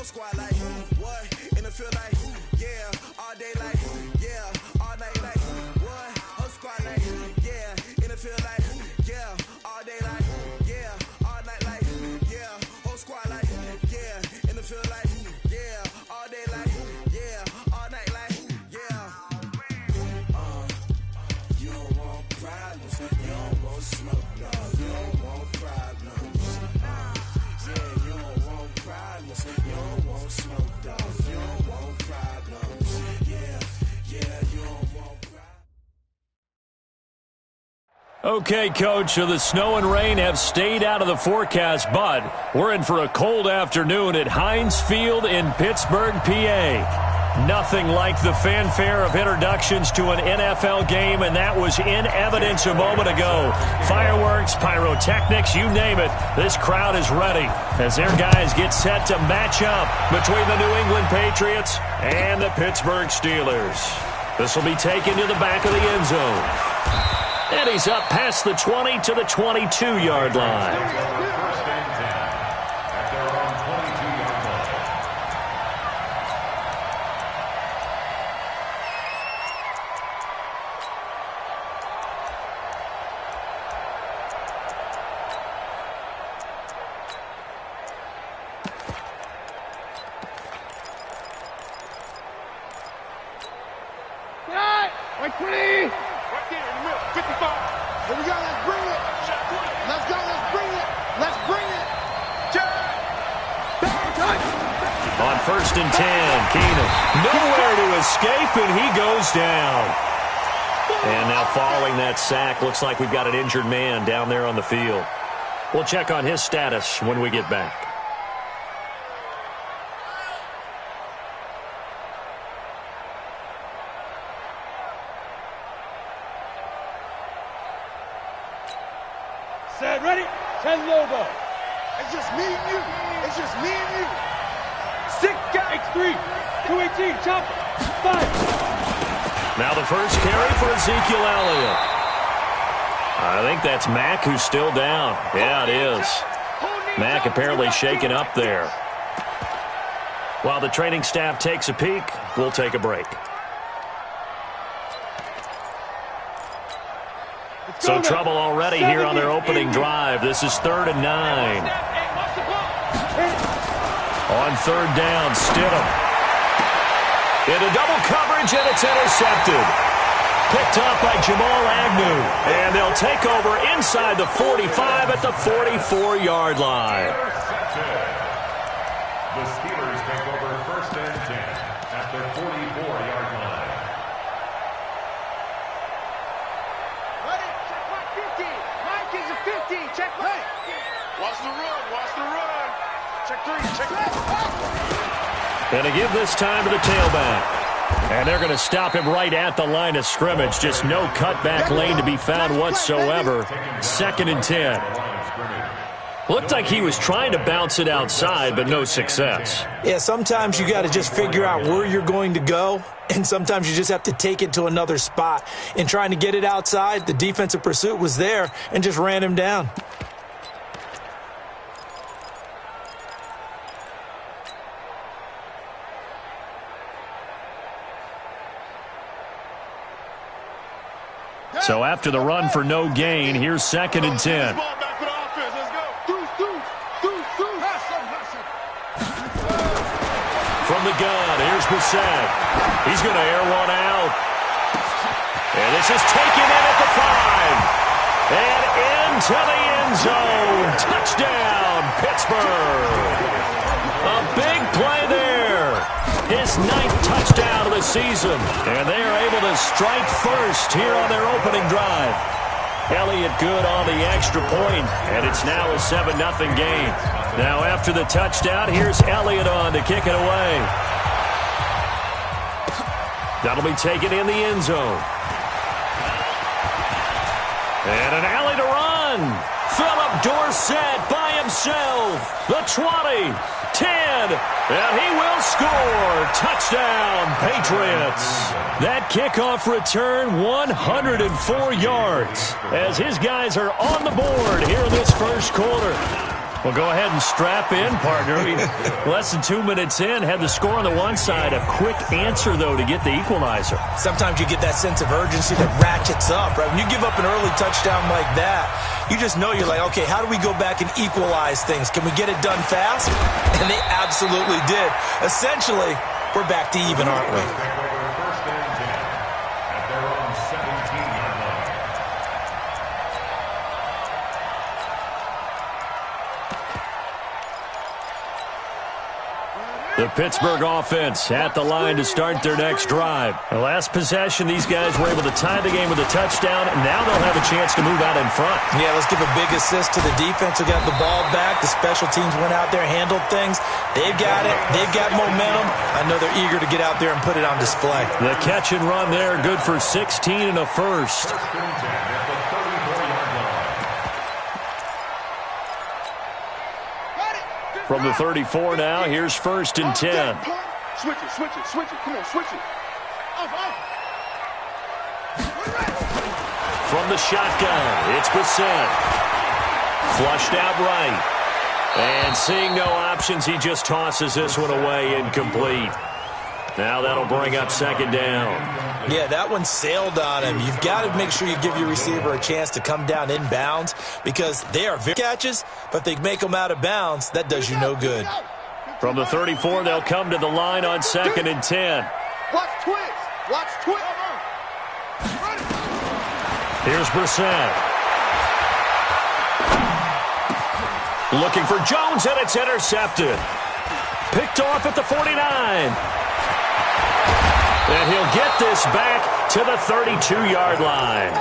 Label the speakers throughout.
Speaker 1: squad like, what? In the field like, yeah. All day like, yeah. All night like, what? Whole squad like, yeah. In the field like, yeah. All day like, yeah. All night like, yeah. Whole squad like, yeah. In the field like, yeah. All day like, yeah. All night like, yeah. You don't want problems. You don't want smoke, no. You don't want problems. Yeah, you don't want problems. You don't want smoke, dog. You don't want problems. Yeah, you don't want problems.
Speaker 2: Okay, Coach, so the snow and rain have stayed out of the forecast, but we're in for a cold afternoon at Heinz Field in Pittsburgh, PA. Nothing like the fanfare of introductions to an NFL game, and that was in evidence a moment ago. Fireworks, pyrotechnics, you name it. This crowd is ready as their guys get set to match up between the New England Patriots and the Pittsburgh Steelers. This will be taken to the back of the end zone. And he's up past the 20 to the 22-yard line. On 1st and 10, Keenan nowhere to escape, and he goes down. And now following that sack, looks like we've got an injured man down there on the field. We'll check on his status when we get back.
Speaker 3: Set, ready? 10 logo. It's just me and you. It's just me and you. 6 guys. X3. 218. Chopper. 5.
Speaker 2: Now the first carry for Ezekiel Elliott. I think that's Mack who's still down. Yeah, it is. Mack apparently shaken up there. While the training staff takes a peek, we'll take a break. So trouble already here on their opening drive. This is 3rd and 9. On 3rd down, Stidham. Into double coverage, and it's intercepted. Picked up by Jamal Agnew. And they'll take over inside the 45 at the 44-yard line.
Speaker 4: The Steelers take over 1st and 10 at the 44-yard line.
Speaker 3: Ready? Check my 50. Mike is a 50. Check my. Watch the run. Watch the run. Check 3. Check 3.
Speaker 2: And to give this time to the tailback. And they're going to stop him right at the line of scrimmage. Just no cutback lane to be found whatsoever. 2nd and 10. Looked like he was trying to bounce it outside, but no success.
Speaker 5: Yeah, sometimes you got to just figure out where you're going to go, and sometimes you just have to take it to another spot. In trying to get it outside, the defensive pursuit was there and just ran him down.
Speaker 2: So after the run for no gain, here's 2nd and 10. From the gun, here's Bissett. He's going to air one out. And this is taken in at the 5. And into the end zone. Touchdown, Pittsburgh. A big play there. His 9th touchdown of the season. And they are able to strike first here on their opening drive. Elliott good on the extra point, and it's now a 7-0 game. Now after the touchdown, here's Elliott on to kick it away. That'll be taken in the end zone. And an alley to run. Philip Dorsett by himself. The 20, 10, and he will score. Touchdown, Patriots. That kickoff return, 104 yards, as his guys are on the board here in this first quarter. Well, go ahead and strap in, partner. Less than 2 minutes in, had the score on the one side. A quick answer, though, to get the equalizer.
Speaker 5: Sometimes you get that sense of urgency that ratchets up, right? When you give up an early touchdown like that, you just know you're like, okay, how do we go back and equalize things? Can we get it done fast? And they absolutely did. Essentially, we're back to even, aren't we?
Speaker 4: First and 10 at their own 17-yard line.
Speaker 2: The Pittsburgh offense at the line to start their next drive. The last possession, these guys were able to tie the game with a touchdown, and now they'll have a chance to move out in front.
Speaker 5: Yeah, let's give a big assist to the defense who got the ball back. The special teams went out there, handled things. They've got it. They've got momentum. I know they're eager to get out there and put it on display.
Speaker 2: The catch and run there, good for 16 and a first. From the 34 now, here's first and 10.
Speaker 3: Switch it, switch it, switch it. Come on, switch it.
Speaker 2: From the shotgun, it's Brissett. Flushed out right. And seeing no options, he just tosses this one away, incomplete. Now that'll bring up second down.
Speaker 5: Yeah, that one sailed on him. You've got to make sure you give your receiver a chance to come down inbounds because they are very catches, but if they make them out of bounds, that does you no good.
Speaker 2: From the 34, they'll come to the line on second and 10.
Speaker 3: Watch twist. Watch twist.
Speaker 2: Here's Brissett. Looking for Jones, and it's intercepted. Picked off at the 49. And he'll get this back to the 32-yard line.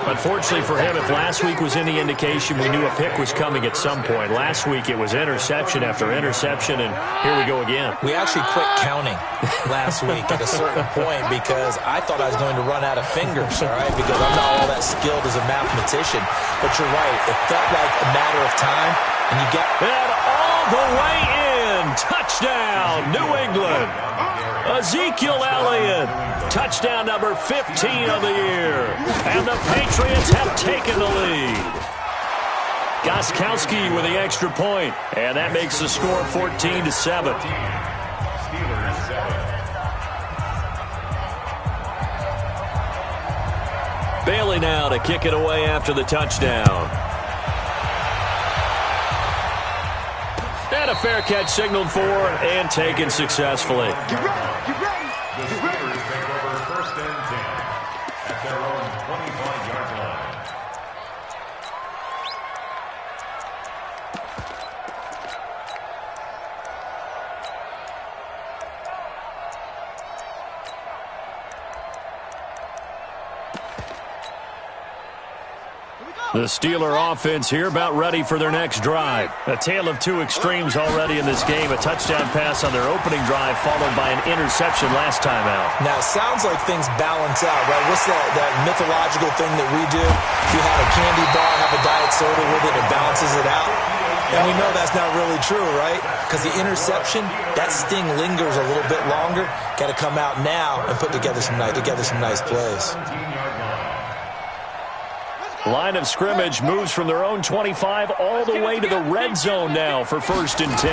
Speaker 2: Unfortunately for him, if last week was any indication, we knew a pick was coming at some point. Last week it was interception after interception, and here we go again.
Speaker 5: We actually quit counting last week at a certain point because I thought I was going to run out of fingers, all right, because I'm not all that skilled as a mathematician. But you're right. It felt like a matter of time, and you got
Speaker 2: it all the way in. Touchdown, New England. Ezekiel Elliott, touchdown number 15 of the year. And the Patriots have taken the lead. Gostkowski with the extra point, and that makes the score 14-7. Bailey now to kick it away after the touchdown. And a fair catch signaled for and taken successfully.
Speaker 3: Get ready, get ready,
Speaker 4: the Steelers take over first and 10 at their own 25-yard line.
Speaker 2: The Steeler offense here about ready for their next drive. A tale of two extremes already in this game. A touchdown pass on their opening drive followed by an interception last time out.
Speaker 5: Now, it sounds like things balance out, right? What's that mythological thing that we do? If you have a candy bar, have a diet soda with it, it balances it out. And we know that's not really true, right? Because the interception, that sting lingers a little bit longer. Got to come out now and put together some nice plays.
Speaker 2: Line of scrimmage moves from their own 25 all the way to the red zone now for first and 10.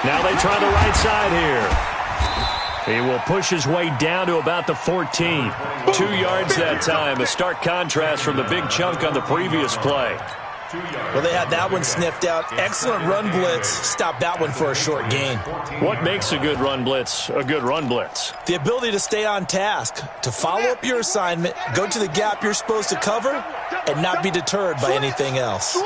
Speaker 2: Now they try the right side here. He will push his way down to about the 14. 2 yards that time. A stark contrast from the big chunk on the previous play.
Speaker 5: Well, they had that one sniffed out. Excellent run blitz. Stopped that one for a short gain.
Speaker 2: What makes a good run blitz a good run blitz?
Speaker 5: The ability to stay on task, to follow up your assignment, go to the gap you're supposed to cover, and not be deterred by anything else.
Speaker 3: switch.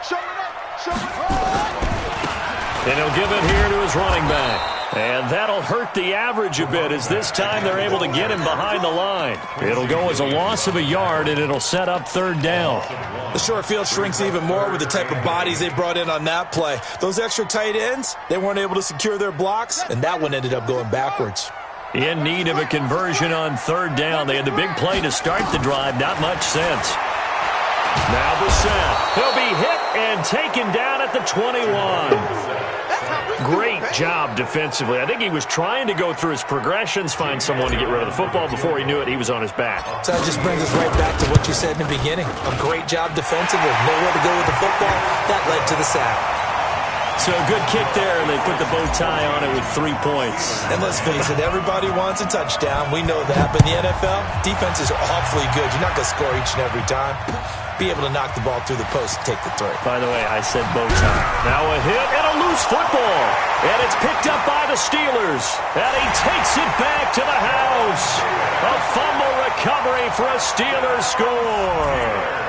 Speaker 3: Show it up, show it up.
Speaker 2: And he'll give it here to his running back. And that'll hurt the average a bit as this time they're able to get him behind the line. It'll go as a loss of a yard, and it'll set up third down.
Speaker 5: The short field shrinks even more with the type of bodies they brought in on that play. Those extra tight ends, they weren't able to secure their blocks, and that one ended up going backwards.
Speaker 2: In need of a conversion on third down. They had the big play to start the drive. Not much sense. Now Brissett. He'll be hit and taken down at the 21.
Speaker 3: That's how we
Speaker 2: Great job defensively. I think he was trying to go through his progressions, find someone to get rid of the football. Before he knew it, he was on his back.
Speaker 5: So that just brings us right back to what you said in the beginning. A great job defensively. Nowhere to go with the football. That led to the sack.
Speaker 2: So a good kick there, and they put the bow tie on it with 3 points.
Speaker 5: And let's face it, everybody wants a touchdown. We know that. But in the NFL, defenses are awfully good. You're not going to score each and every time. Be able to knock the ball through the post and take the throw.
Speaker 2: By the way, I said bow tie. Now a hit and a loose football. And it's picked up by the Steelers. And he takes it back to the house. A fumble recovery for a Steelers score.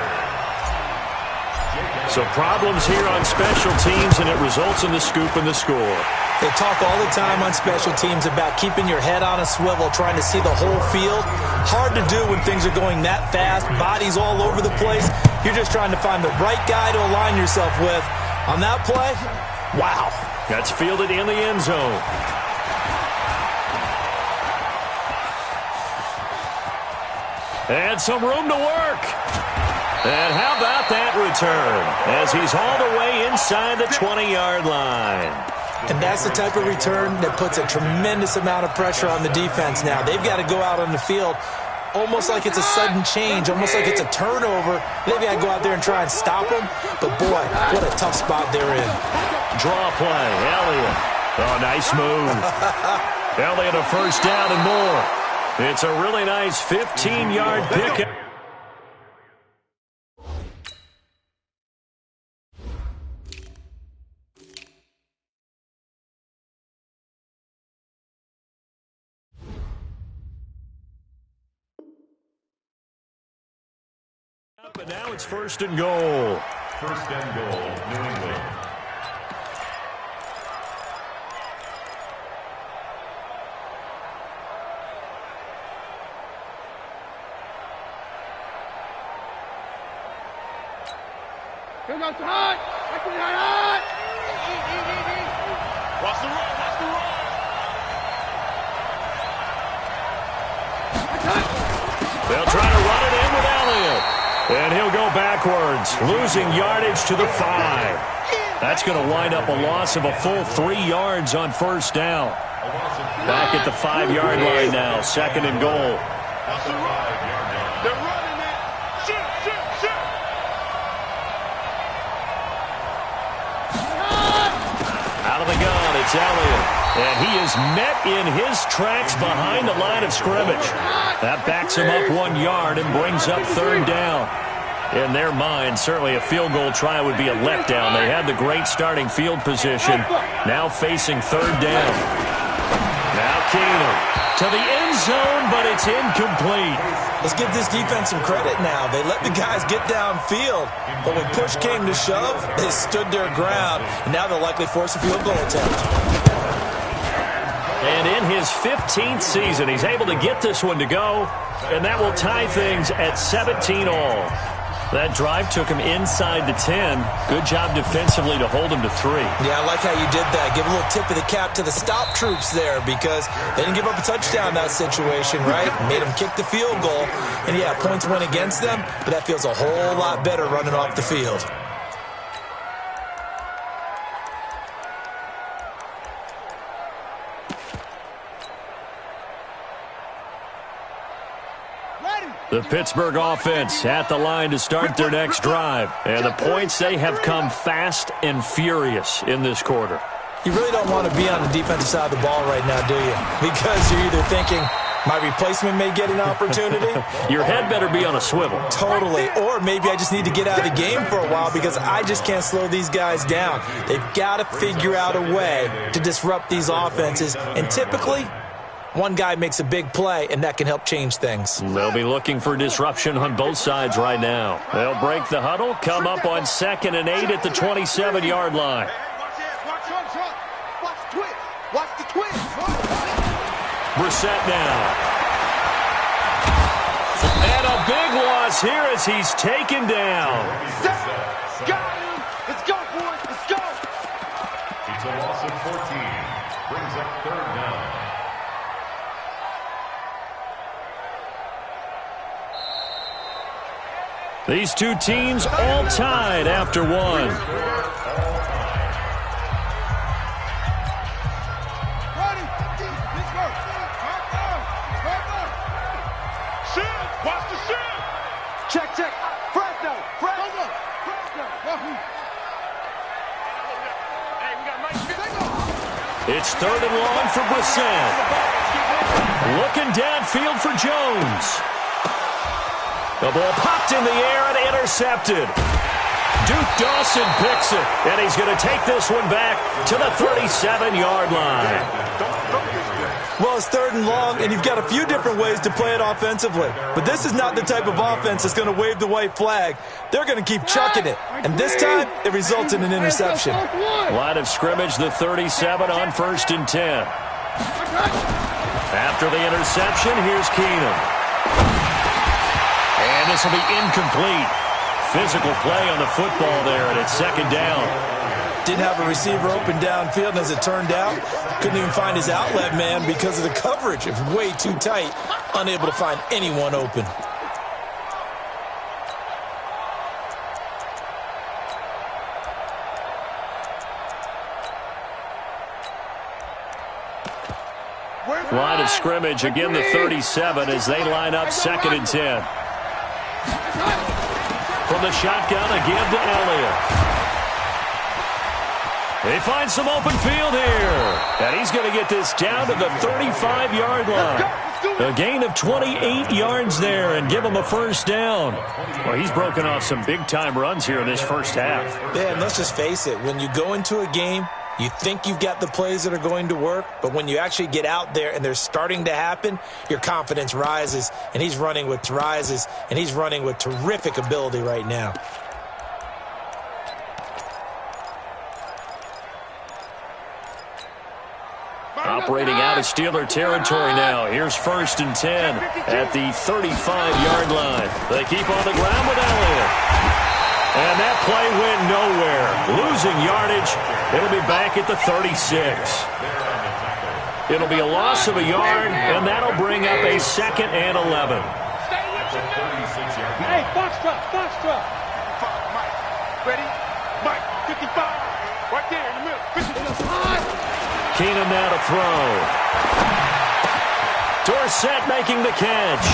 Speaker 2: So problems here on special teams, and it results in the scoop and the score.
Speaker 5: They talk all the time on special teams about keeping your head on a swivel, trying to see the whole field. Hard to do when things are going that fast, bodies all over the place. You're just trying to find the right guy to align yourself with. On that play, wow.
Speaker 2: That's fielded in the end zone. And some room to work. And how about that return as he's hauled away inside the 20-yard line.
Speaker 5: And that's the type of return that puts a tremendous amount of pressure on the defense now. They've got to go out on the field almost like it's a sudden change, almost like it's a turnover. They've got to go out there and try and stop them. But, boy, what a tough spot they're in.
Speaker 2: Draw play, Elliott. Oh, nice move. Elliott a first down and more. It's a really nice 15-yard pickup. But now it's first and goal.
Speaker 4: First and goal, New England.
Speaker 3: Here goes hot. Hot. Watch the run.
Speaker 2: They'll try to run it in with Elliott. And he'll go backwards, losing yardage to the 5. That's going to wind up a loss of a full 3 yards on first down. Back at the 5-yard line now, second and goal.
Speaker 3: They're running it. Shoot.
Speaker 2: Out of the gun, it's Elliott. And he is met in his tracks behind the line of scrimmage. That backs him up 1 yard and brings up third down. In their mind, certainly a field goal try would be a letdown. They had the great starting field position. Now facing third down. Now Keenum to the end zone, but it's incomplete.
Speaker 5: Let's give this defense some credit now. They let the guys get downfield, but when push came to shove, they stood their ground, and now they'll likely force a field goal attempt.
Speaker 2: And in his 15th season, he's able to get this one to go, and that will tie things at 17 all. That drive took him inside the 10. Good job defensively to hold him to 3.
Speaker 5: Yeah, I like how you did that. Give a little tip of the cap to the stop troops there because they didn't give up a touchdown in that situation, right? Made them kick the field goal. And, yeah, points went against them, but that feels a whole lot better running off the field.
Speaker 2: The Pittsburgh offense at the line to start their next drive. And the points, they have come fast and furious in this quarter.
Speaker 5: You really don't want to be on the defensive side of the ball right now, do you? Because you're either thinking, my replacement may get an opportunity.
Speaker 2: Your head better be on a swivel.
Speaker 5: Totally. Or maybe I just need to get out of the game for a while because I just can't slow these guys down. They've got to figure out a way to disrupt these offenses. And typically, one guy makes a big play, and that can help change things.
Speaker 2: They'll be looking for disruption on both sides right now. They'll break the huddle, come up on 2nd and 8 at the 27-yard line.
Speaker 3: Watch the twist.
Speaker 2: Brissett now. And a big loss here as he's taken down.
Speaker 3: Got him. Let's go, boys. Let's go.
Speaker 4: It's a loss of 14. Brings up third down.
Speaker 2: These two teams all tied after one.
Speaker 3: Check, check. Fresno. Fresno. Fresno. Hey, we got Mike.
Speaker 2: It's 3rd and long for Brissett. Looking downfield for Jones. The ball popped in the air and intercepted. Duke Dawson picks it, and he's going to take this one back to the 37-yard line.
Speaker 5: Well, it's 3rd and long, and you've got a few different ways to play it offensively. But this is not the type of offense that's going to wave the white flag. They're going to keep chucking it. And this time, it results in an interception.
Speaker 2: Line of scrimmage, the 37 on 1st and 10. After the interception, here's Keenum. And this will be incomplete. Physical play on the football there, and it's 2nd down.
Speaker 5: Didn't have a receiver open downfield, and as it turned out, couldn't even find his outlet man because of the coverage. It was way too tight, unable to find anyone open.
Speaker 2: Line of scrimmage, again the 37 as they line up 2nd and 10. From the shotgun, again to Elliott. They find some open field here. And he's going to get this down to the 35-yard line. A gain of 28 yards there and give him a 1st down. Well, he's broken off some big-time runs here in this first half.
Speaker 5: Yeah, and let's just face it. When you go into a game, you think you've got the plays that are going to work, but when you actually get out there and they're starting to happen, your confidence rises, and he's running with terrific ability right now.
Speaker 2: Operating out of Steeler territory now. Here's 1st and 10 at the 35-yard line. They keep on the ground with Elliott. And that play went nowhere. Losing yardage. It'll be back at the 36. It'll be a loss of a yard, and that'll bring up a 2nd and 11.
Speaker 3: Hey, box truck, box truck. Mike, ready? Mike, 55. Right there in the middle. 55.
Speaker 2: Keenum now to throw. Dorsett making the catch.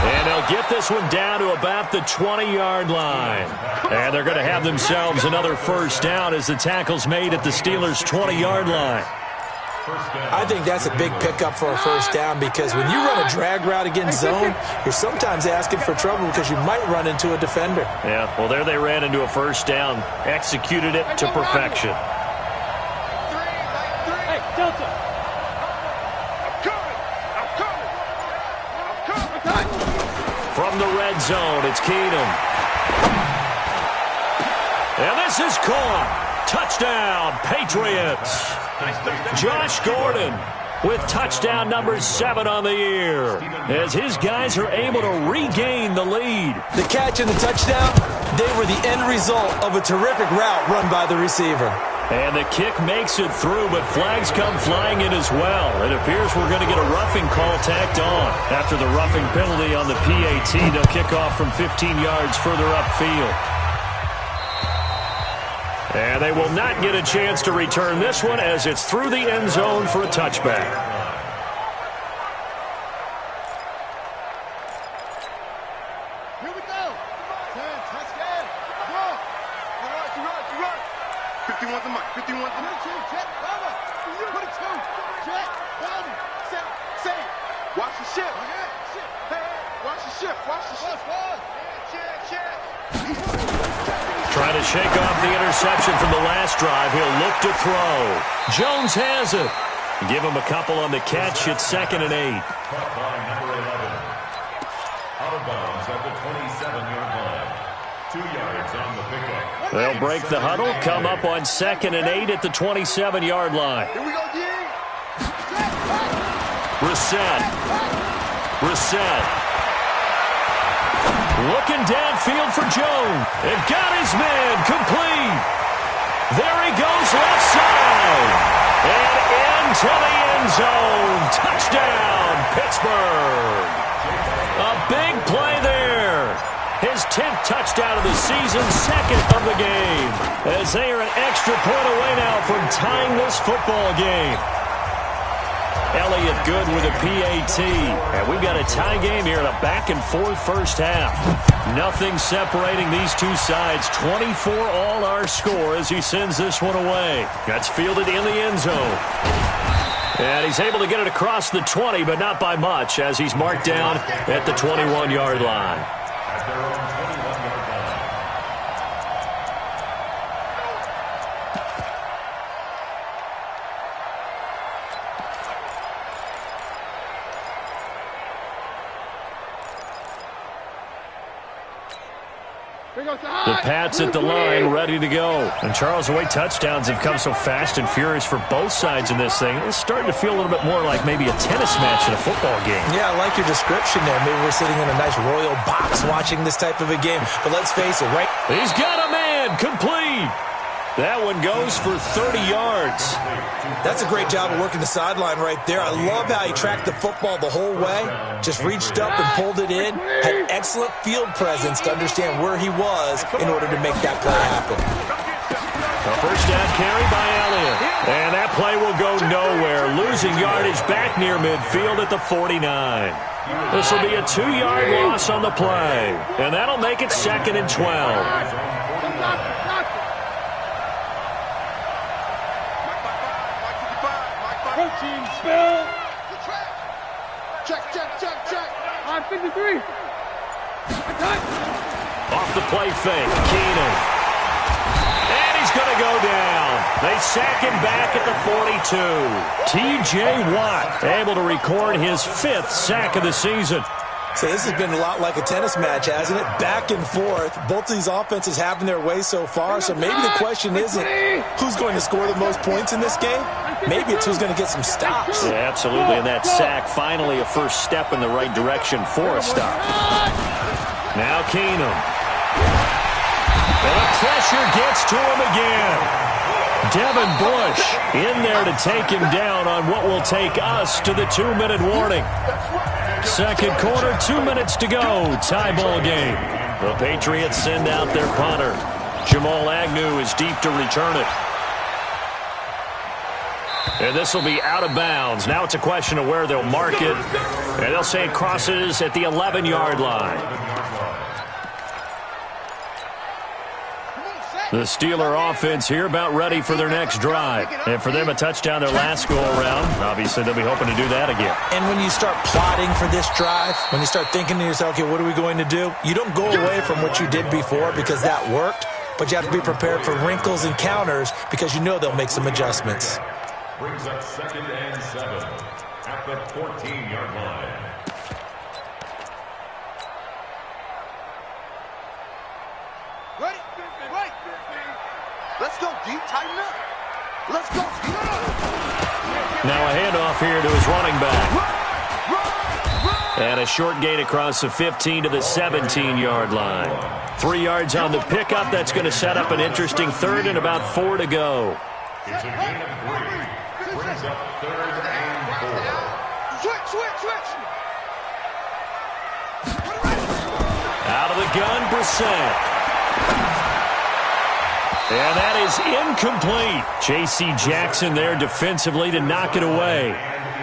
Speaker 2: And they'll get this one down to about the 20-yard line. And they're going to have themselves another 1st down as the tackle's made at the Steelers' 20-yard line.
Speaker 5: I think that's a big pickup for a 1st down because when you run a drag route against zone, you're sometimes asking for trouble because you might run into a defender.
Speaker 2: Yeah, well, there they ran into a 1st down. Executed it to perfection.
Speaker 3: Delta. I'm coming.
Speaker 2: From the red zone, it's Keenum. And this is caught. Touchdown, Patriots. Josh Gordon with touchdown number 7 on the year as his guys are able to regain the lead.
Speaker 5: The catch and the touchdown, they were the end result of a terrific route run by the receiver.
Speaker 2: And the kick makes it through, but flags come flying in as well. It appears we're going to get a roughing call tacked on. After the roughing penalty on the PAT, they'll kick off from 15 yards further upfield. And they will not get a chance to return this one as it's through the end zone for a touchback.
Speaker 3: Here we go. 10, touchdown. Run. Run. 51 to Mike. 51 to Mike. Check. 22. Check. 7. Watch the ship. Hey, watch the ship. Watch the ship. Check.
Speaker 2: Trying to shake off the interception from the last drive. He'll look to throw. Jones has it. Give him a couple on the catch. It's 2nd and 8.
Speaker 4: Caught by number 11. Out of bounds at the 27-yard line. 2 yards on the pickup.
Speaker 2: They'll break the huddle, come up on 2nd and 8 at the 27-yard line.
Speaker 3: Here we go, D.
Speaker 2: Brissett. Looking downfield for Jones. And got his man complete. There he goes left side. And into the end zone. Touchdown, Pittsburgh. A big play there. His 10th touchdown of the season, 2nd of the game. As they are an extra point away now from tying this football game. Elliott good with a PAT. And we've got a tie game here in a back-and-forth first half. Nothing separating these two sides. 24 all our score as he sends this one away. That's fielded in the end zone. And he's able to get it across the 20, but not by much, as he's marked down at the 21-yard line.
Speaker 4: At their own 21-yard line.
Speaker 2: The Pats at the line, ready to go. And Charles, the way touchdowns have come so fast and furious for both sides in this thing, it's starting to feel a little bit more like maybe a tennis match in a football game.
Speaker 5: Yeah, I like your description there. Maybe we're sitting in a nice royal box watching this type of a game. But let's face it, right?
Speaker 2: He's got a man, complete. That one goes for 30 yards.
Speaker 5: That's a great job of working the sideline right there. I love how he tracked the football the whole way. Just reached up and pulled it in. Had excellent field presence to understand where he was in order to make that play happen.
Speaker 2: A first down carry by Elliott. And that play will go nowhere. Losing yardage back near midfield at the 49. This will be a 2-yard loss on the play. And that'll make it 2nd and 12.
Speaker 3: Team spill. Check. I'm 53.
Speaker 2: Off the play fake, Keenan. And he's going to go down. They sack him back at the 42. T.J. Watt able to record his 5th sack of the season.
Speaker 5: So this has been a lot like a tennis match, hasn't it? Back and forth. Both of these offenses having their way so far. So maybe the question isn't who's going to score the most points in this game. Maybe it's who's going to get some stops.
Speaker 2: Yeah, absolutely. And that sack, finally a first step in the right direction for a stop. Now Keenum. And the pressure gets to him again. Devin Bush in there to take him down on what will take us to the 2-minute warning. Second quarter, 2 minutes to go. Tie ball game. The Patriots send out their punter. Jamal Agnew is deep to return it. And this will be out of bounds. Now it's a question of where they'll mark it. And they'll say it crosses at the 11-yard line. The Steeler offense here about ready for their next drive. And for them, a touchdown their last go-around. Obviously, they'll be hoping to do that again.
Speaker 5: And when you start plotting for this drive, when you start thinking to yourself, okay, what are we going to do? You don't go away from what you did before because that worked. But you have to be prepared for wrinkles and counters because you know they'll make some adjustments.
Speaker 4: Brings up 2nd and 7 at the 14-yard line.
Speaker 3: Ready? Let's go, D. Tighten up. Let's go.
Speaker 2: Now a handoff here to his running back. And a short gain across the 15 to the 17-yard line. 3 yards on the pickup. That's going to set up an interesting 3rd and about 4 to go.
Speaker 4: It's a gain of 3. Brings up 3rd and 4.
Speaker 3: Switch.
Speaker 2: Out of the gun, Brissett. And that is incomplete. J.C. Jackson there defensively to knock it away.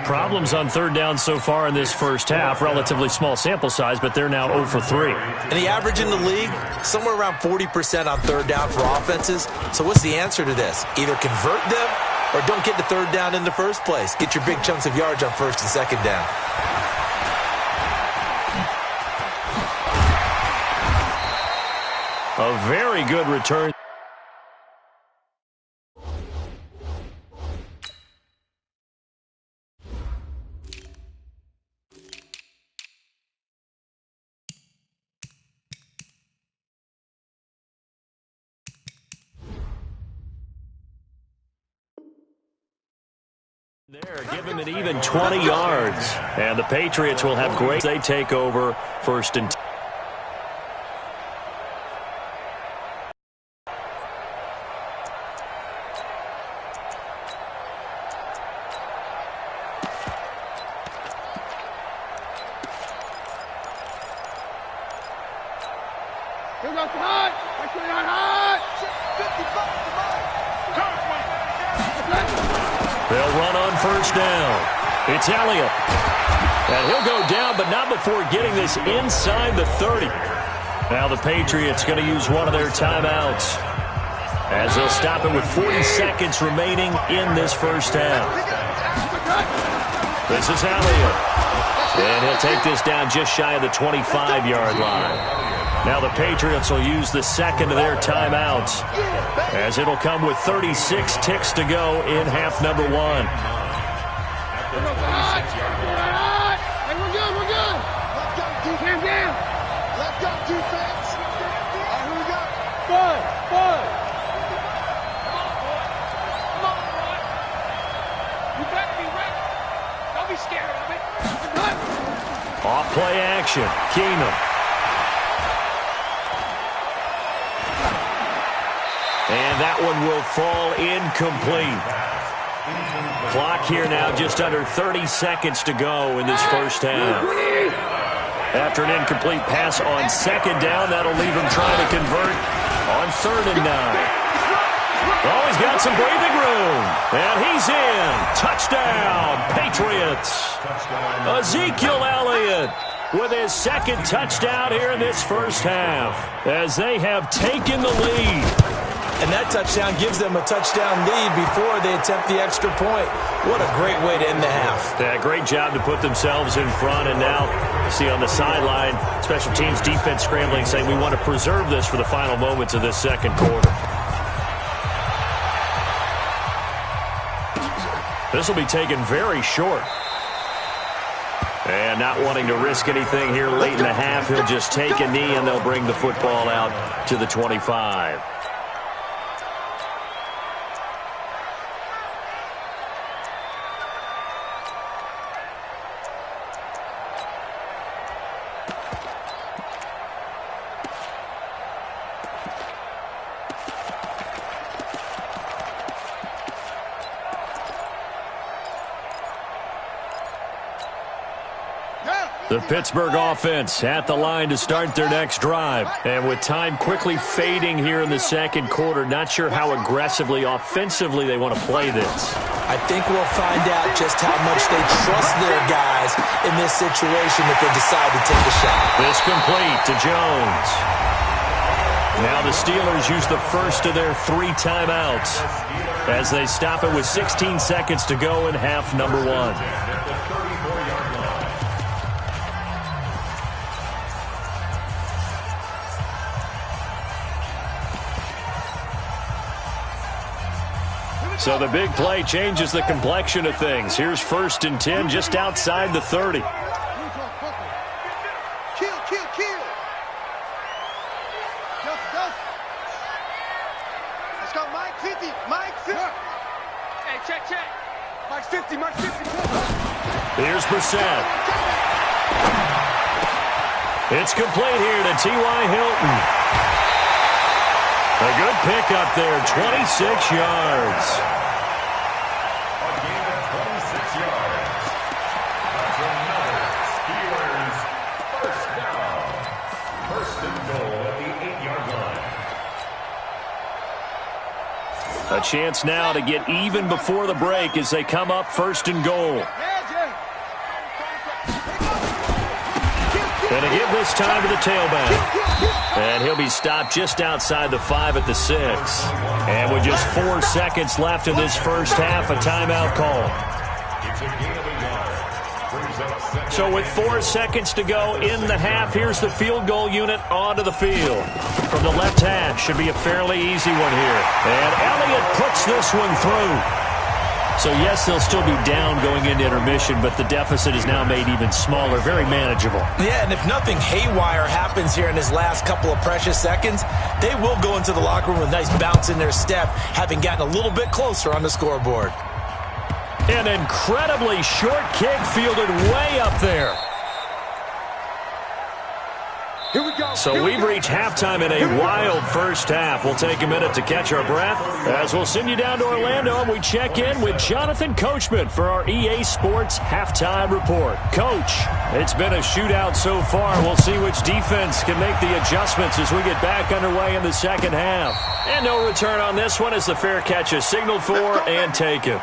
Speaker 2: Problems on 3rd down so far in this first half. Relatively small sample size, but they're now 0 for 3.
Speaker 5: And the average in the league, somewhere around 40% on 3rd down for offenses. So what's the answer to this? Either convert them or don't get to 3rd down in the first place. Get your big chunks of yards on 1st and 2nd down.
Speaker 2: A very good return. There, give him an even 20 yards. And the Patriots will have great. They take over 1st and 10. They'll run on 1st down. It's Elliott. And he'll go down, but not before getting this inside the 30. Now the Patriots going to use one of their timeouts, as they'll stop it with 40 seconds remaining in this first half. This is Elliott. And he'll take this down just shy of the 25-yard line. Now the Patriots will use the second of their timeouts, as it'll come with 36 ticks to go in half number one.
Speaker 3: Hey, we're good. Let's go, defense. Let's go, defense. All right, here we go. Boy. Come on, boy. You better be ready. Don't be scared of it.
Speaker 2: Off play action. Keenum. And that one will fall incomplete. Clock here now, just under 30 seconds to go in this first half. After an incomplete pass on second down, that'll leave him trying to convert on 3rd and 9. Oh, he's got some breathing room. And he's in. Touchdown, Patriots. Ezekiel Elliott with his second touchdown here in this first half, as they have taken the lead.
Speaker 5: And that touchdown gives them a touchdown lead before they attempt the extra point. What a great way to end the half.
Speaker 2: Yeah, great job to put themselves in front. And now, you see on the sideline, special teams defense scrambling, saying we want to preserve this for the final moments of this second quarter. This will be taken very short. And not wanting to risk anything here late in the half, he'll just take a knee and they'll bring the football out to the 25. The Pittsburgh offense at the line to start their next drive. And with time quickly fading here in the second quarter, not sure how aggressively, offensively they want to play this.
Speaker 5: I think we'll find out just how much they trust their guys in this situation if they decide to take a shot.
Speaker 2: This complete to Jones. Now the Steelers use the first of their 3 timeouts as they stop it with 16 seconds to go in half number one. So the big play changes the complexion of things. Here's 1st and 10 just outside the 30.
Speaker 3: Kill. Let's go, Mike 50. Hey, check. Mike 50.
Speaker 2: Here's Brissett. It's complete here to T.Y. Hilton. A good pickup there, 26 yards.
Speaker 4: A gain of 26 yards. That's another Steelers first down. 1st and goal at the 8-yard line.
Speaker 2: A chance now to get even before the break as they come up 1st and goal. Going to give this time to the tailback. And he'll be stopped just outside the 5 at the 6. And with just 4 seconds left in this first half, a timeout call. So with 4 seconds to go in the half, here's the field goal unit onto the field. From the left hash, should be a fairly easy one here. And Elliott puts this one through. So, yes, they'll still be down going into intermission, but the deficit is now made even smaller, very manageable.
Speaker 5: Yeah, and if nothing haywire happens here in his last couple of precious seconds, they will go into the locker room with a nice bounce in their step, having gotten a little bit closer on the scoreboard.
Speaker 2: An incredibly short kick fielded way up there.
Speaker 3: Here we go.
Speaker 2: So we've reached halftime in a wild first half. We'll take a minute to catch our breath as we'll send you down to Orlando and we check in with Jonathan Coachman for our EA Sports Halftime Report. Coach, it's been a shootout so far. We'll see which defense can make the adjustments as we get back underway in the second half. And no return on this one as the fair catch is signaled for and taken.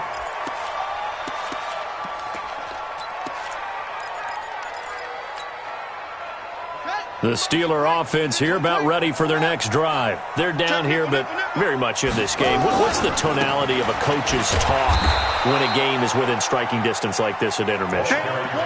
Speaker 2: The Steeler offense here about ready for their next drive. They're down here, but very much in this game. What's the tonality of a coach's talk when a game is within striking distance like this at intermission?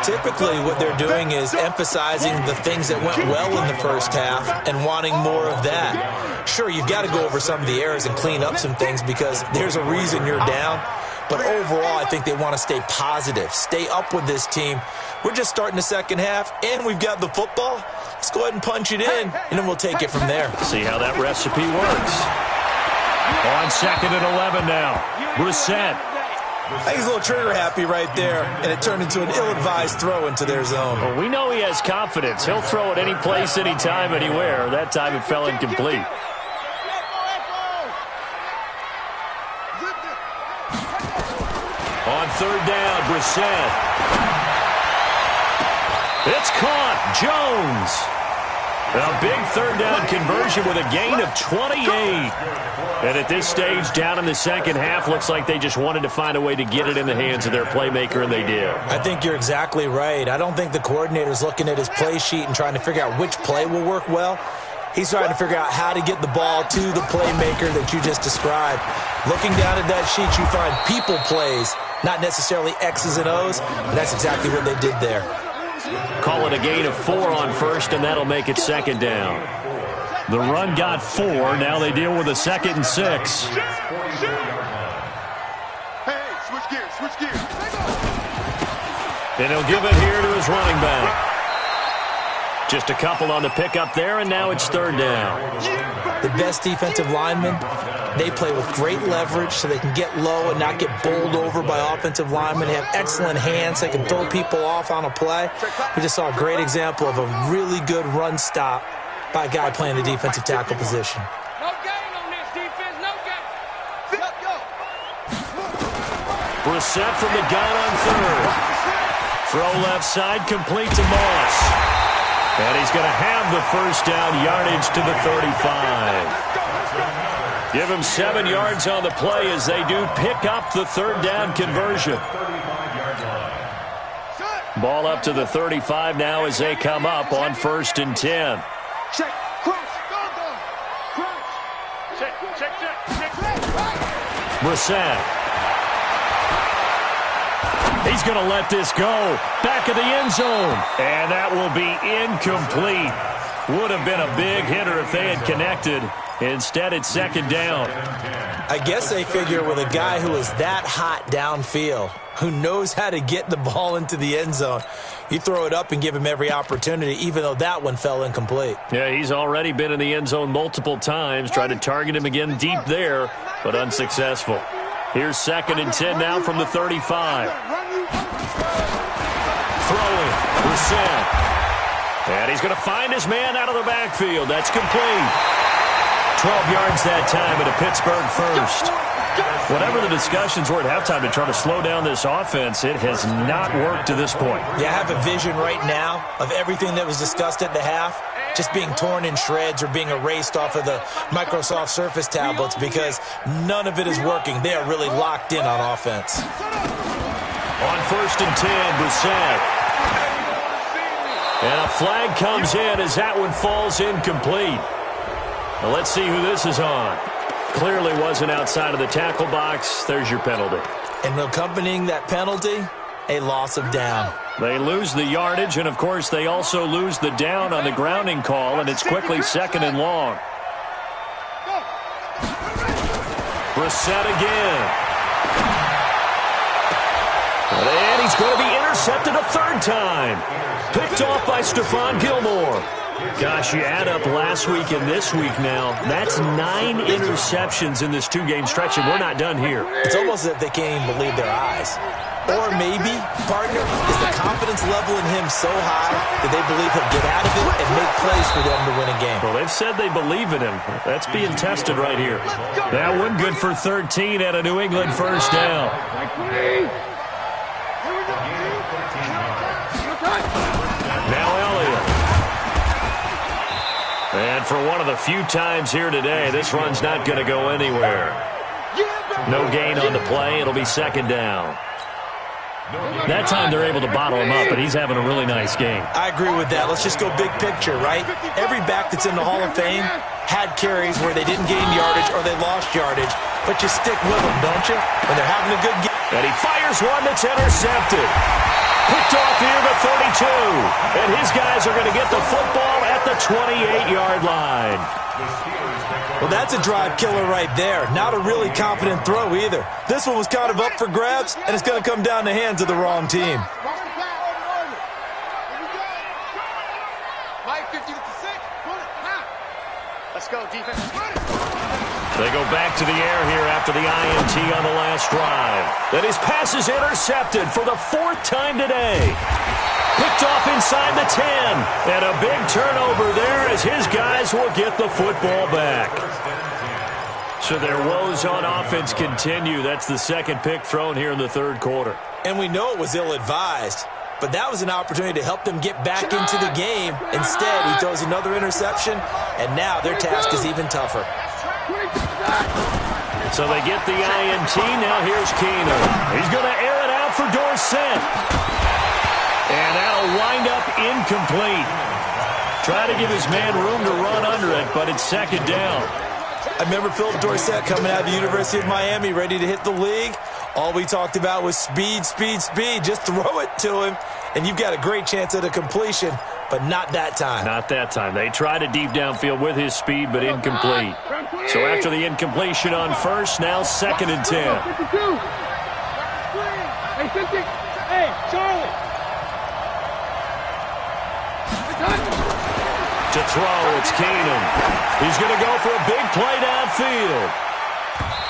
Speaker 5: Typically, what they're doing is emphasizing the things that went well in the first half and wanting more of that. Sure, you've got to go over some of the errors and clean up some things because there's a reason you're down. But overall, I think they want to stay positive, stay up with this team. We're just starting the second half, and we've got the football. Let's go ahead and punch it in, and then we'll take it from there.
Speaker 2: See how that recipe works. On 2nd and 11 now. Brissett.
Speaker 5: I think he's a little trigger happy right there, and it turned into an ill-advised throw into their zone.
Speaker 2: Well, we know he has confidence. He'll throw it any place, anytime, anywhere. That time it fell incomplete. On 3rd down, Brissett. It's caught. Jones. A big 3rd down conversion with a gain of 28. And at this stage, down in the second half, looks like they just wanted to find a way to get it in the hands of their playmaker, and they did.
Speaker 5: I think you're exactly right. I don't think the coordinator's looking at his play sheet and trying to figure out which play will work well. He's trying to figure out how to get the ball to the playmaker that you just described. Looking down at that sheet, you find people plays, not necessarily X's and O's, but that's exactly what they did there.
Speaker 2: Call it a gain of 4 on 1st, and that'll make it 2nd down. The run got 4. Now they deal with a 2nd and 6.
Speaker 3: Hey, switch gears.
Speaker 2: And he'll give it here to his running back. Just a couple on the pickup there, and now it's 3rd down.
Speaker 5: The best defensive linemen, they play with great leverage so they can get low and not get bowled over by offensive linemen. They have excellent hands. They can throw people off on a play. We just saw a great example of a really good run stop by a guy playing the defensive tackle position.
Speaker 6: No gain on this defense, no gain.
Speaker 3: Let's go.
Speaker 2: Brissett from the gun on 3rd. Throw left side, complete to Moss. And he's going to have the 1st down, yardage to the 35. Give him 7 yards on the play as they do pick up the 3rd down conversion. Ball up to the 35 now as they come up on 1st and 10.
Speaker 3: Check.
Speaker 2: Brissett. He's going to let this go. Back of the end zone. And that will be incomplete. Would have been a big hitter if they had connected. Instead, it's 2nd down.
Speaker 5: I guess they figure with a guy who is that hot downfield, who knows how to get the ball into the end zone, you throw it up and give him every opportunity, even though that one fell incomplete.
Speaker 2: Yeah, he's already been in the end zone multiple times. Tried to target him again deep there, but unsuccessful. Here's 2nd and 10 now from the 35. Throwing, Brissett. And he's going to find his man out of the backfield. That's complete. 12 yards that time at a Pittsburgh 1st. Whatever the discussions were at halftime to try to slow down this offense, it has not worked to this point.
Speaker 5: Yeah, I have a vision right now of everything that was discussed at the half just being torn in shreds or being erased off of the Microsoft Surface tablets because none of it is working. They are really locked in on offense.
Speaker 2: On 1st and 10, Brissett. And a flag comes in as that one falls incomplete. Now let's see who this is on. Clearly wasn't outside of the tackle box. There's your penalty.
Speaker 5: And accompanying that penalty, a loss of down.
Speaker 2: They lose the yardage, and, of course, they also lose the down on the grounding call, and it's quickly 2nd and long. Brissett again. And he's going to be intercepted a 3rd time. Picked off by Stephon Gilmore. Gosh, you add up last week and this week now. That's 9 interceptions in this 2-game stretch, and we're not done here.
Speaker 5: It's almost as if they can't even believe their eyes. Or maybe, partner, is the confidence level in him so high that they believe he'll get out of it and make plays for them to win a game.
Speaker 2: Well, they've said they believe in him. That's being tested right here. That one good for 13 at a New England 1st down. Now Elliott. And for one of the few times here today, this run's not going to go anywhere. No gain on the play. It'll be 2nd down. That time they're able to bottle him up, and he's having a really nice game.
Speaker 5: I agree with that. Let's just go big picture, right? Every back that's in the Hall of Fame had carries where they didn't gain yardage or they lost yardage, but you stick with them, don't you? When they're having a good game.
Speaker 2: And he fires one that's intercepted. Picked off near the 32. And his guys are going to get the football at the 28-yard line.
Speaker 5: Well, that's a drive killer right there. Not a really confident throw either. This one was kind of up for grabs, and it's going to come down the hands of the wrong team.
Speaker 3: Let's go, defense.
Speaker 2: They go back to the air here after the INT on the last drive. Then his pass is intercepted for the 4th time today. Picked off inside the 10. And a big turnover there as his guys will get the football back. So their woes on offense continue. That's the second pick thrown here in the third quarter.
Speaker 5: And we know it was ill-advised, but that was an opportunity to help them get back into the game. Instead, he throws another interception, and now their task is even tougher.
Speaker 2: So they get the INT. Now here's Keenum. He's going to air it out for Dorsett. And that'll wind up incomplete. Try to give his man room to run under it, but it's second down.
Speaker 5: I remember Philip Dorsett coming out of the University of Miami ready to hit the league. All we talked about was speed, speed, speed. Just throw it to him, and you've got a great chance at a completion, but not that time.
Speaker 2: Not that time. They tried a deep downfield with his speed, but incomplete. So after the incompletion on first, now 2nd and 10.
Speaker 6: Hey, 50. Hey, Charlie.
Speaker 2: To throw, it's Keenum. He's going to go for a big play downfield.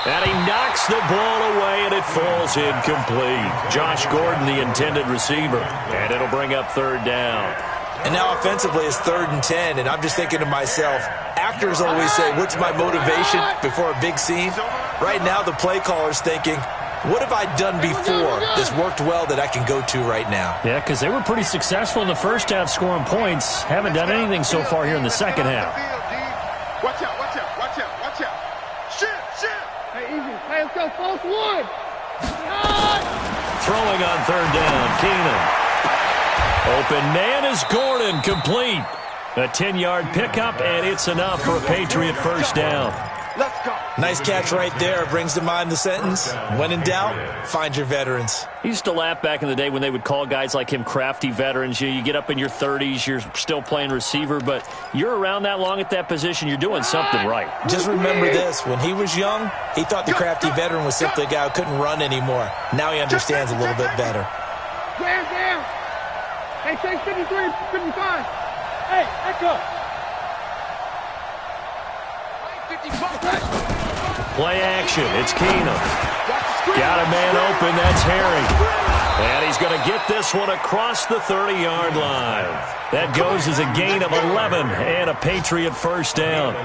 Speaker 2: And he knocks the ball away, and it falls incomplete. Josh Gordon, the intended receiver. And it'll bring up 3rd down.
Speaker 5: And now offensively it's 3rd and 10, and I'm just thinking to myself, actors always say, what's my motivation before a big scene? Right now the play caller's thinking, what have I done before that's worked well that I can go to right now?
Speaker 2: Yeah, because they were pretty successful in the first half scoring points. Haven't done anything so far here in the second half.
Speaker 3: Watch out, watch out, watch out, watch out. Shit, shit.
Speaker 6: Hey, easy. Hey, let's go. False 1.
Speaker 2: Throwing on 3rd down, Keenum. Open man is Gordon, complete. A 10-yard pickup, and it's enough for a Patriot first down.
Speaker 3: Let's go.
Speaker 5: Nice catch right there. Brings to mind the sentence, when in doubt, find your veterans.
Speaker 2: I used to laugh back in the day when they would call guys like him crafty veterans. You get up in your 30s, you're still playing receiver, but you're around that long at that position, you're doing something right.
Speaker 5: Just remember this. When he was young, he thought the crafty veteran was simply a guy who couldn't run anymore. Now he understands a little bit better.
Speaker 6: Down, down. Hey, take 53, 55. Hey, echo.
Speaker 2: Play action. It's Keenum. Got a man open. That's Harry. And he's going to get this one across the 30-yard line. That goes as a gain of 11 and a Patriot first down.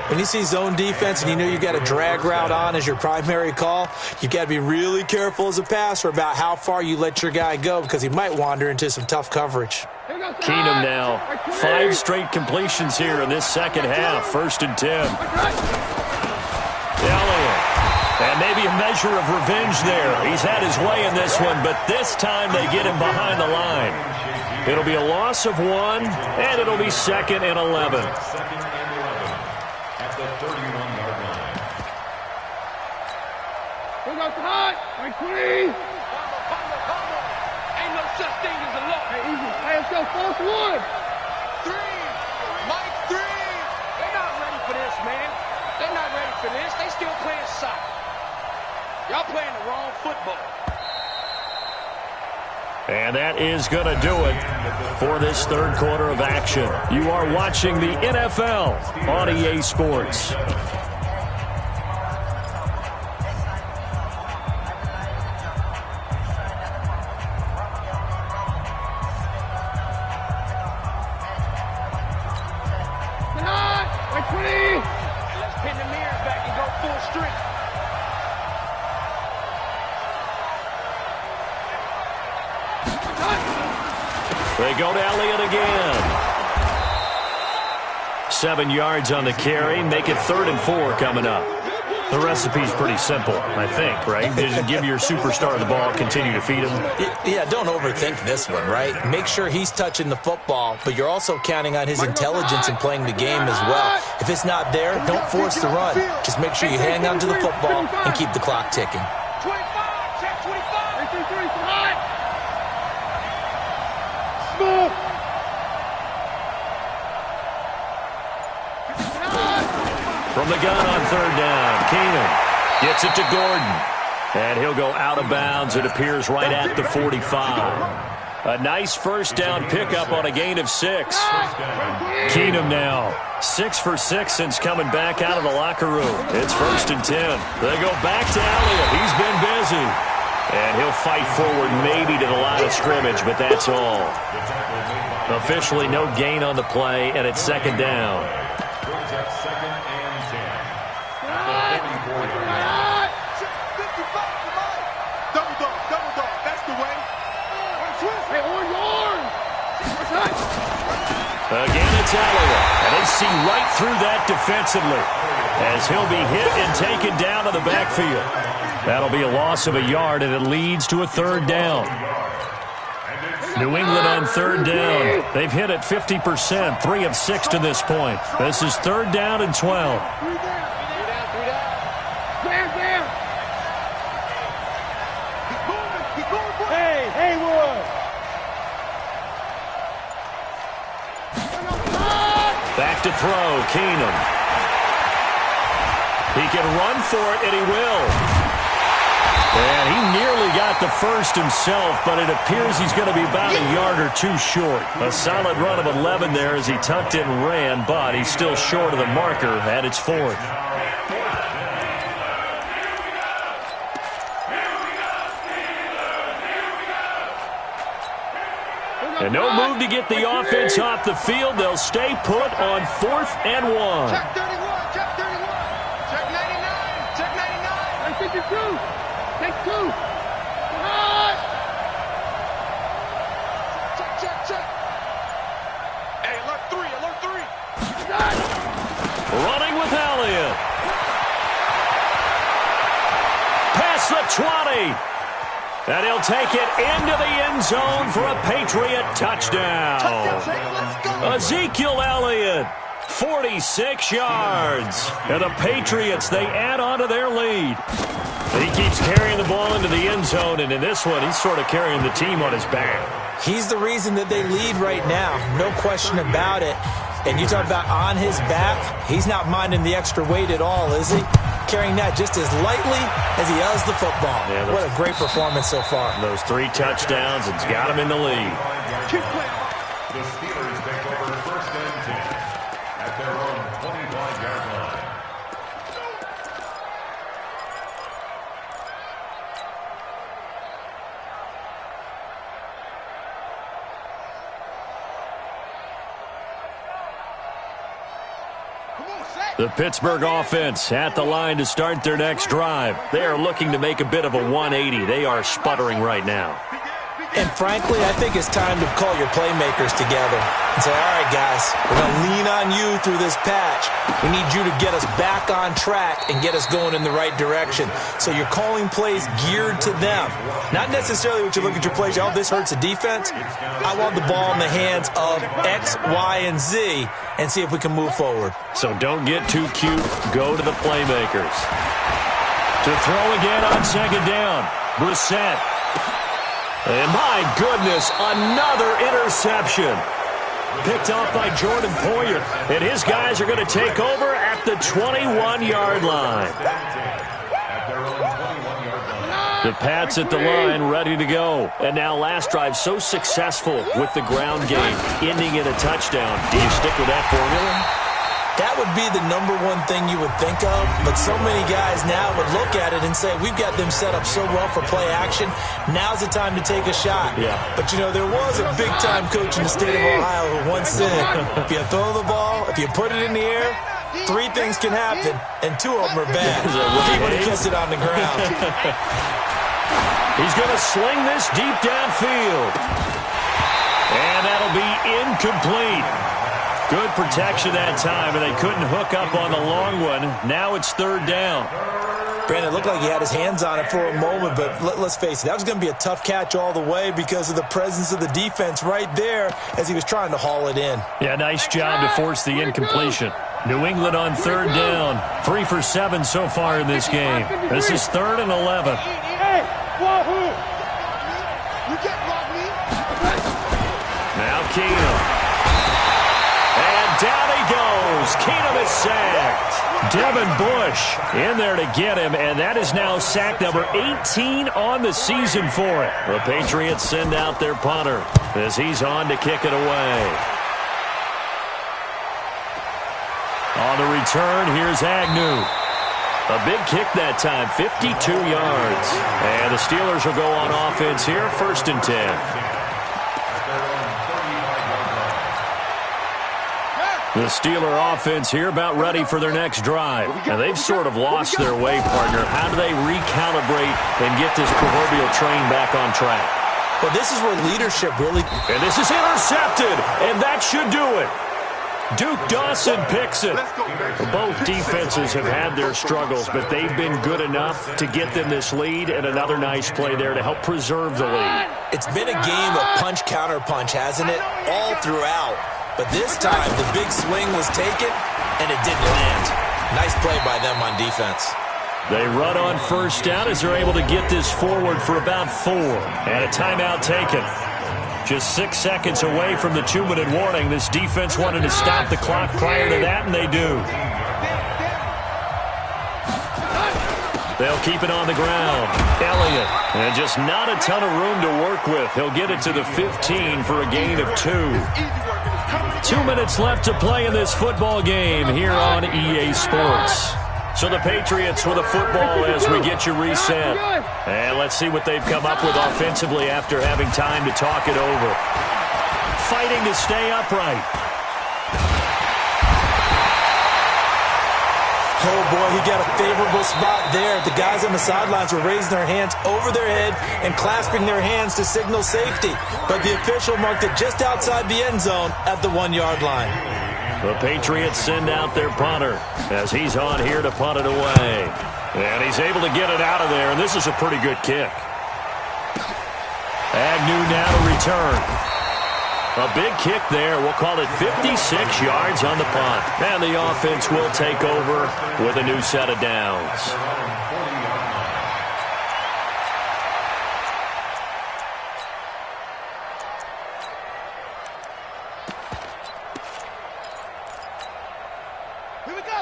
Speaker 5: When you see zone defense and you know you've got a drag route on as your primary call, you've got to be really careful as a passer about how far you let your guy go because he might wander into some tough coverage.
Speaker 2: Keenum now, 5 straight completions here in this second half. 1st and 10. Elliott. And maybe a measure of revenge there. He's had his way in this one, but this time they get him behind the line. It'll be a loss of 1, and it'll be 2nd and 11.
Speaker 4: At the 31-yard line.
Speaker 6: Go out to hot. Right, 20. Ain't no such thing as a loss. Hey, easy. Hey, let's go. False 1. 3. Mike 3. They're not ready for this, man. They're not ready for this. They still playing soccer. Y'all playing the wrong football.
Speaker 2: And that is going to do it for this third quarter of action. You are watching the NFL on EA Sports.
Speaker 6: Let's pin the mirrors back and go full strength.
Speaker 2: They go to Elliott again. 7 yards on the carry. Make it 3rd and 4 coming up. The recipe's pretty simple, I think, right? Just give your superstar the ball, continue to feed him.
Speaker 5: Yeah, don't overthink this one, right? Make sure he's touching the football, but you're also counting on his intelligence in playing the game as well. If it's not there, don't force the run. Just make sure you hang on to the football and keep the clock ticking.
Speaker 6: 25, check 25.
Speaker 3: 3-3, hot. Smooth.
Speaker 2: From the gun on third down, Keenum gets it to Gordon. And he'll go out of bounds. It appears right at the 45. A nice first down pickup on a gain of 6. Keenum now 6 for 6 since coming back out of the locker room. It's 1st and 10. They go back to Elliott. He's been busy. And he'll fight forward maybe to the line of scrimmage, but that's all. Officially no gain on the play, and it's 2nd down.
Speaker 4: Brings up 2nd and 10. At the 44-yard line.
Speaker 3: 55, double dog, that's the way. Hey, on yarn.
Speaker 2: Again, it's Elliott, and they see right through that defensively as he'll be hit and taken down in the backfield. That'll be a loss of a yard, and it leads to a 3rd down. New England on 3rd down. They've hit it 50%, 3 of 6 to this point. This is 3rd down and 12.
Speaker 3: Hey, Haywood.
Speaker 2: Back to throw, Keenum. He can run for it, and he will. And he nearly got the first himself, but it appears he's going to be about a yard or 2 short. A solid run of 11 there as he tucked it and ran, but he's still short of the marker, and it's 4th. And no move to get the offense off the field. They'll stay put on 4th and 1.
Speaker 3: Check 31, check 31. Check 99, check 99. I think it's 2. Take 2. Hot. Check. Hey, alert 3.
Speaker 2: Running with Elliott. Past the 20. And he'll take it into the end zone for a Patriot touchdown. Ezekiel Elliott, 46 yards. And the Patriots, they add on to their lead. He keeps carrying the ball into the end zone, and in this one, he's sort of carrying the team on his back.
Speaker 5: He's the reason that they lead right now, no question about it. And you talk about on his back, he's not minding the extra weight at all, is he? Carrying that just as lightly as he does the football. Yeah, what a great performance so far.
Speaker 2: Those 3 touchdowns, it's got him in the lead.
Speaker 4: The Steelers take over 1st and 10 at their own 25-yard line.
Speaker 2: The Pittsburgh offense at the line to start their next drive. They are looking to make a bit of a 180. They are sputtering right now.
Speaker 5: And frankly, I think it's time to call your playmakers together and say, all right, guys, we're going to lean on you through this patch. We need you to get us back on track and get us going in the right direction. So you're calling plays geared to them. Not necessarily what you look at your plays, oh, this hurts the defense. I want the ball in the hands of X, Y, and Z and see if we can move forward.
Speaker 2: So don't get too cute. Go to the playmakers. To throw again on 2nd down. Brissett. And my goodness, another interception. Picked off by Jordan Poyer. And his guys are going to take over at the 21-yard line. The Pats at the line, ready to go. And now last drive so successful with the ground game, ending in a touchdown. Do you stick with that formula?
Speaker 5: That would be the number one thing you would think of, but so many guys now would look at it and say, we've got them set up so well for play action, now's the time to take a shot.
Speaker 2: Yeah.
Speaker 5: But, you know, there was a big-time coach in the state of Ohio who once said, if you throw the ball, if you put it in the air, 3 things can happen, and 2 of them are bad. He would have kissed it on the ground.
Speaker 2: He's going to sling this deep downfield. And that'll be incomplete. Good protection that time, and they couldn't hook up on the long one. Now it's third down.
Speaker 5: Brandon, it looked like he had his hands on it for a moment, but let's face it, that was going to be a tough catch all the way because of the presence of the defense right there as he was trying to haul it in.
Speaker 2: Yeah, nice job to force the incompletion. New England on third down. 3 for 7 so far in this game. This is 3rd and 11. Now Keenum. And down he goes. Keenum is sacked. Devin Bush in there to get him, and that is now sack number 18 on the season for it. The Patriots send out their punter as he's on to kick it away. On the return, here's Agnew. A big kick that time, 52 yards. And the Steelers will go on offense here, 1st and 10. The Steeler offense here about ready for their next drive. And they've sort of lost their way, partner. How do they recalibrate and get this proverbial train back on track?
Speaker 5: Well, this is where leadership really...
Speaker 2: And this is intercepted, and that should do it. Duke Dawson picks it. Both defenses have had their struggles, but they've been good enough to get them this lead, and another nice play there to help preserve the lead.
Speaker 5: It's been a game of punch-counter-punch, hasn't it? All throughout. But this time, the big swing was taken, and it didn't land. Nice play by them on defense.
Speaker 2: They run on 1st down as they're able to get this forward for about 4. And a timeout taken. Just 6 seconds away from the 2-minute warning. This defense wanted to stop the clock prior to that, and they do. They'll keep it on the ground. Elliott, and just not a ton of room to work with. He'll get it to the 15 for a gain of 2. 2 minutes left to play in this football game here on EA Sports. So the Patriots with a football as we get you reset. And let's see what they've come up with offensively after having time to talk it over. Fighting to stay upright.
Speaker 5: Oh, boy, he got a favorable spot there. The guys on the sidelines were raising their hands over their head and clasping their hands to signal safety. But the official marked it just outside the end zone at the 1-yard line.
Speaker 2: The Patriots send out their punter as he's on here to punt it away. And he's able to get it out of there, and this is a pretty good kick. Agnew now to return. A big kick there. We'll call it 56 yards on the punt. And the offense will take over with a new set of downs.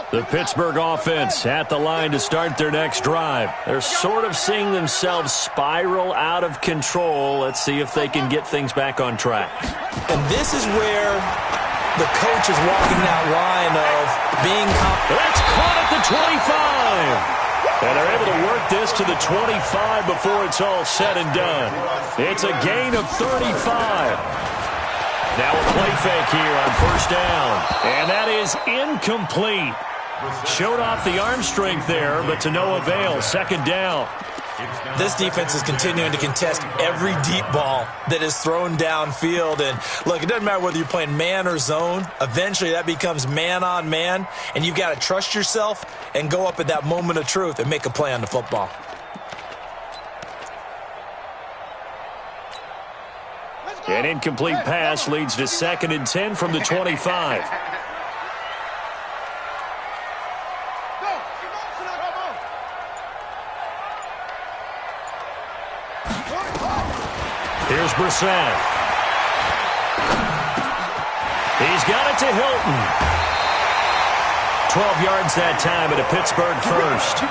Speaker 2: The Pittsburgh offense at the line to start their next drive. They're sort of seeing themselves spiral out of control. Let's see if they can get things back on track.
Speaker 5: And this is where the coach is walking that line of being confident.
Speaker 2: That's caught at the 25. And they're able to work this to the 25 before it's all said and done. It's a gain of 35. Now a play fake here on 1st down. And that is incomplete. Showed off the arm strength there, but to no avail. 2nd down.
Speaker 5: This defense is continuing to contest every deep ball that is thrown downfield. And, look, it doesn't matter whether you're playing man or zone. Eventually that becomes man on man, and you've got to trust yourself and go up at that moment of truth and make a play on the football.
Speaker 2: An incomplete pass leads to 2nd and 10 from the 25. Here's Brissett. He's got it to Hilton. 12 yards that time at a Pittsburgh 1st.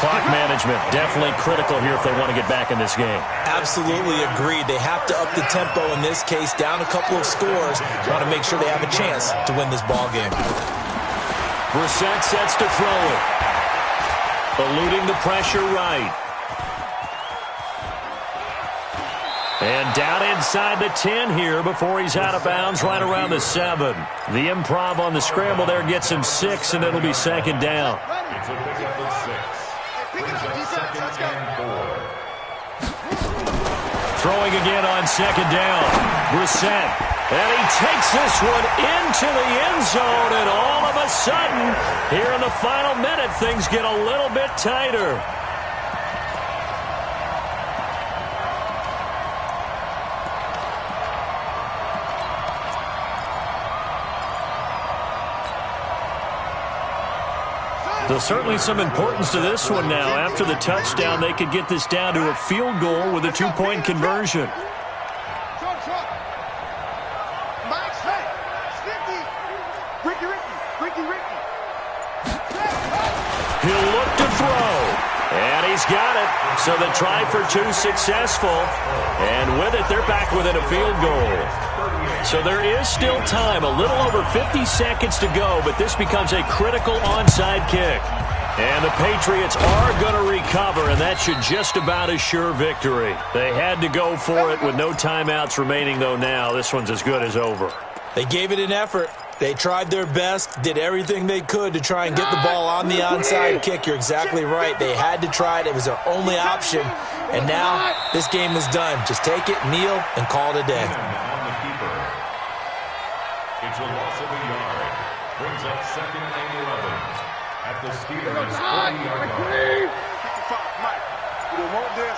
Speaker 2: Clock management definitely critical here if they want to get back in this game.
Speaker 5: Absolutely agreed. They have to up the tempo in this case, down a couple of scores. Want to make sure they have a chance to win this ball game.
Speaker 2: Brissett sets to throw it. Eluding the pressure right. And down inside the 10 here before he's out of bounds right around the 7. The improv on the scramble there gets him 6, and it'll be 2nd down.
Speaker 4: It's a pickup of 6. Brings up 2nd and 4.
Speaker 2: Throwing again on 2nd down. Brissett And he takes this one into the end zone, and all of a sudden, here in the final minute, things get a little bit tighter. There's certainly some importance to this one now. After the touchdown, they could get this down to a field goal with a two-point conversion. He'll look to throw, and he's got it. So the try for two successful, and with it, they're back within a field goal. So there is still time, a little over 50 seconds to go, but this becomes a critical onside kick. And the Patriots are going to recover, and that should just about assure victory. They had to go for it with no timeouts remaining, though now this one's as good as over.
Speaker 5: They gave it an effort. They tried their best, did everything they could to try and get the ball on the onside kick. You're exactly right. They had to try it. It was their only option. And now this game is done. Just take it, kneel, and call it a day.
Speaker 4: On the keeper. It's a loss of a yard. Brings up 2nd and 11 at the Steelers' 40-yard line.
Speaker 3: 55, Mike. We don't want this.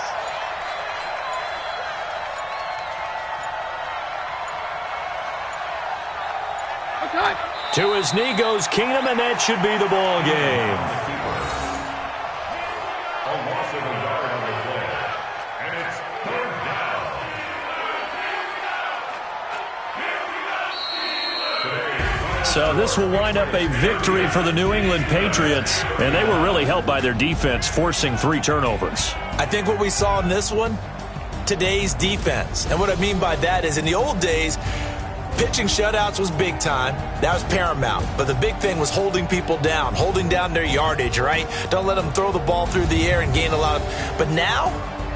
Speaker 2: To his knee goes Keenum, and that should be the ball game.
Speaker 4: A loss of a yard on the play. And it's 3rd down.
Speaker 2: So this will wind up a victory for the New England Patriots, and they were really helped by their defense, forcing 3 turnovers.
Speaker 5: I think what we saw in this one, today's defense. And what I mean by that is in the old days, pitching shutouts was big time. That was paramount. But the big thing was holding people down, holding down their yardage, right? Don't let them throw the ball through the air and gain a lot of... But now,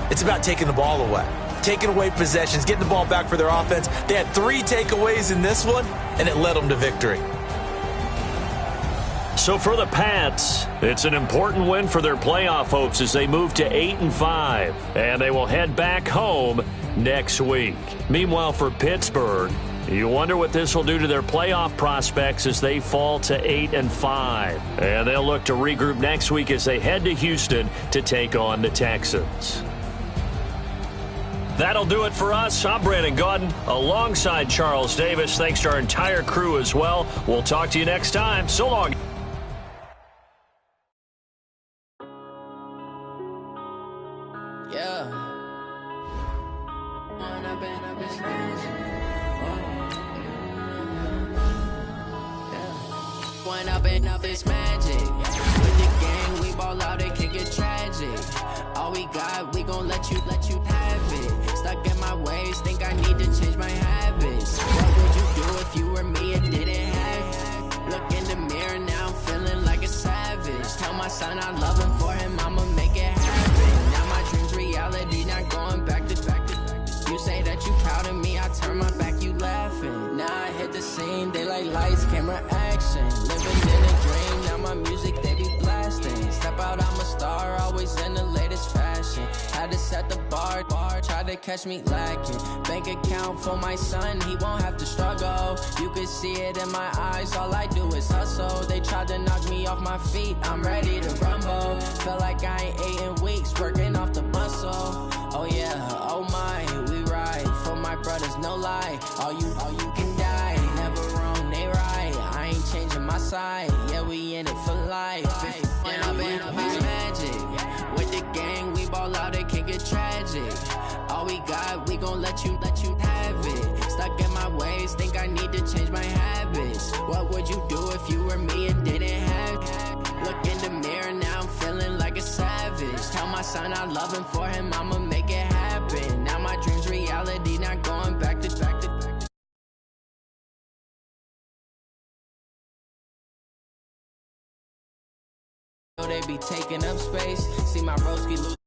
Speaker 5: it's about taking the ball away. Taking away possessions, getting the ball back for their offense. They had 3 takeaways in this one, and it led them to victory.
Speaker 2: So for the Pats, it's an important win for their playoff hopes as they move to 8-5. And they will head back home next week. Meanwhile, for Pittsburgh, you wonder what this will do to their playoff prospects as they fall to 8-5. And they'll look to regroup next week as they head to Houston to take on the Texans. That'll do it for us. I'm Brandon Gaudin alongside Charles Davis. Thanks to our entire crew as well. We'll talk to you next time. So long.
Speaker 7: Up is magic. With the gang, we ball out, it can get tragic. All we got, we gon' let you have it. Stuck in my ways, think I need to change my habits. What would you do if you were me and didn't have it? Look in the mirror, now I'm feeling like a savage. Tell my son I love him, for him I'ma make it happen. Now my dream's reality, not going back to. You say that you proud of me, I turn my back, you laughing. Now I hit the scene, they like lights, camera, action. Living in a dream, now my music, they be blasting. Step out, I'm a star, always in the latest fashion. Had to set the bar, try to catch me lacking. Bank account for my son, he won't have to struggle. You can see it in my eyes, all I do is hustle. They tried to knock me off my feet, I'm ready to rumble. Feel like I ain't ate in weeks, working off the muscle. Oh yeah, oh my, we ride for my brothers, no lie. All you can die, never wrong, they right. I ain't changing my side, yeah, we in it for life. And I've been magic. With the gang, we ball out, it can get tragic. All we got, we gon' let you have it. Stuck in my ways, think I need to change my habits. What would you do if you were me and didn't have it? Look in the mirror, now I'm feeling like a savage. Tell my son I love him, for him I'ma make it happen. Now my dream's reality, not going back to. They be taking up space. See my broski lose.